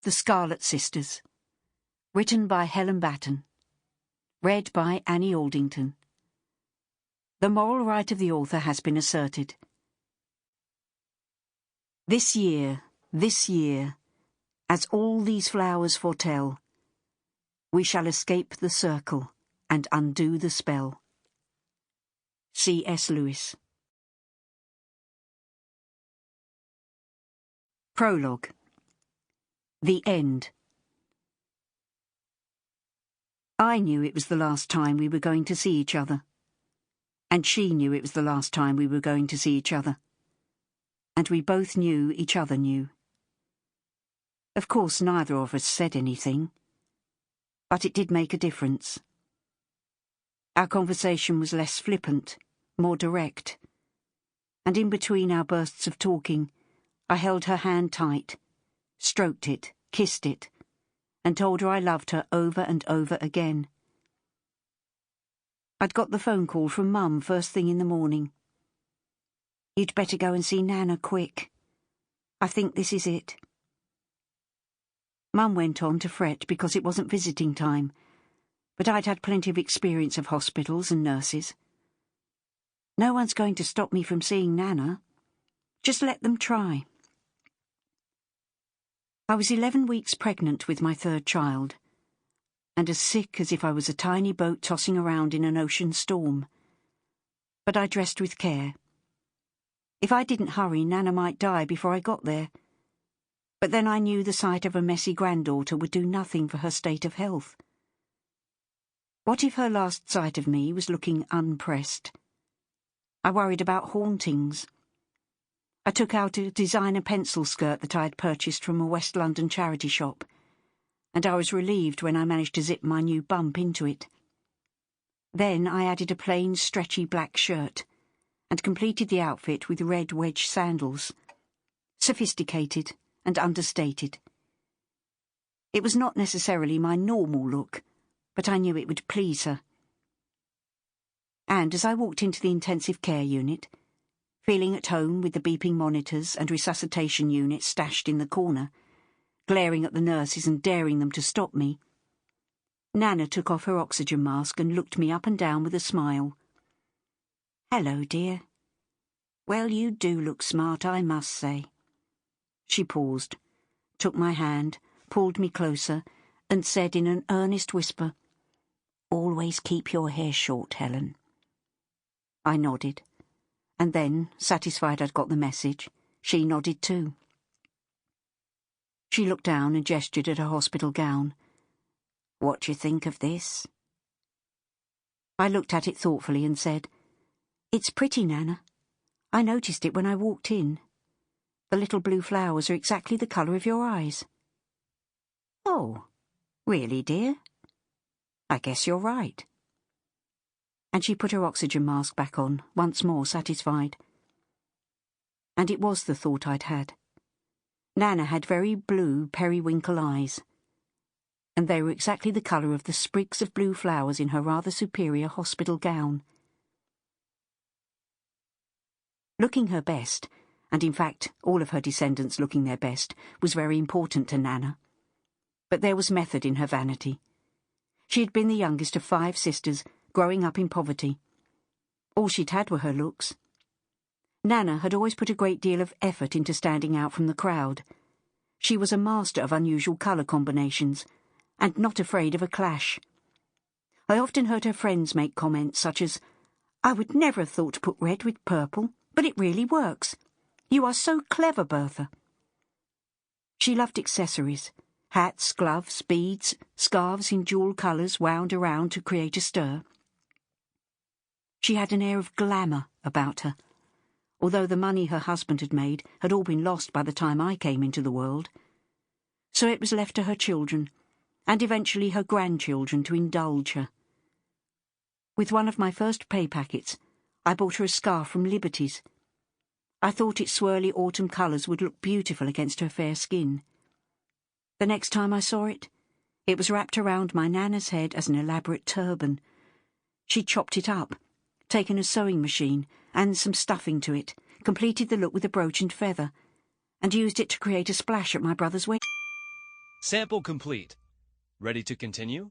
The Scarlet Sisters. Written by Helen Batten. Read by Annie Aldington. The moral right of the author has been asserted. This year, as all these flowers foretell, we shall escape the circle and undo the spell. C.S. Lewis. Prologue. The End. I knew it was the last time we were going to see each other. And she knew it was the last time we were going to see each other. And we both knew each other knew. Of course, neither of us said anything. But it did make a difference. Our conversation was less flippant, more direct. And in between our bursts of talking, I held her hand tight, stroked it, kissed it, and told her I loved her over and over again. I'd got the phone call from Mum first thing in the morning. "You'd better go and see Nana quick. I think this is it." Mum went on to fret because it wasn't visiting time, but I'd had plenty of experience of hospitals and nurses. "No one's going to stop me from seeing Nana. Just let them try." I was 11 weeks pregnant with my third child, and as sick as if I was a tiny boat tossing around in an ocean storm. But I dressed with care. If I didn't hurry, Nana might die before I got there. But then I knew the sight of a messy granddaughter would do nothing for her state of health. What if her last sight of me was looking unpressed? I worried about hauntings. I took out a designer pencil skirt that I had purchased from a West London charity shop, and I was relieved when I managed to zip my new bump into it. Then I added a plain, stretchy black shirt, and completed the outfit with red wedge sandals. Sophisticated and understated. It was not necessarily my normal look, but I knew it would please her. And as I walked into the intensive care unit, feeling at home with the beeping monitors and resuscitation unit stashed in the corner, glaring at the nurses and daring them to stop me, Nana took off her oxygen mask and looked me up and down with a smile. "Hello, dear. Well, you do look smart, I must say." She paused, took my hand, pulled me closer, and said in an earnest whisper, "Always keep your hair short, Helen." I nodded. And then, satisfied I'd got the message, she nodded too. She looked down and gestured at her hospital gown. "What do you think of this?" I looked at it thoughtfully and said, "It's pretty, Nana. I noticed it when I walked in. The little blue flowers are exactly the colour of your eyes." "Oh, really, dear? I guess you're right." And she put her oxygen mask back on, once more satisfied. And it was the thought I'd had. Nana had very blue periwinkle eyes, and they were exactly the colour of the sprigs of blue flowers in her rather superior hospital gown. Looking her best, and in fact all of her descendants looking their best, was very important to Nana. But there was method in her vanity. She had been the youngest of 5 sisters, growing up in poverty. All she'd had were her looks. Nana had always put a great deal of effort into standing out from the crowd. She was a master of unusual colour combinations, and not afraid of a clash. I often heard her friends make comments such as, "I would never have thought to put red with purple, but it really works. You are so clever, Bertha." She loved accessories. Hats, gloves, beads, scarves in dual colours wound around to create a stir. She had an air of glamour about her, although the money her husband had made had all been lost by the time I came into the world. So it was left to her children, and eventually her grandchildren, to indulge her. With one of my first pay packets, I bought her a scarf from Liberty's. I thought its swirly autumn colours would look beautiful against her fair skin. The next time I saw it, it was wrapped around my Nana's head as an elaborate turban. She'd chopped it up, taken a sewing machine and some stuffing to it, completed the look with a brooch and feather, and used it to create a splash at my brother's wedding. Sample complete. Ready to continue?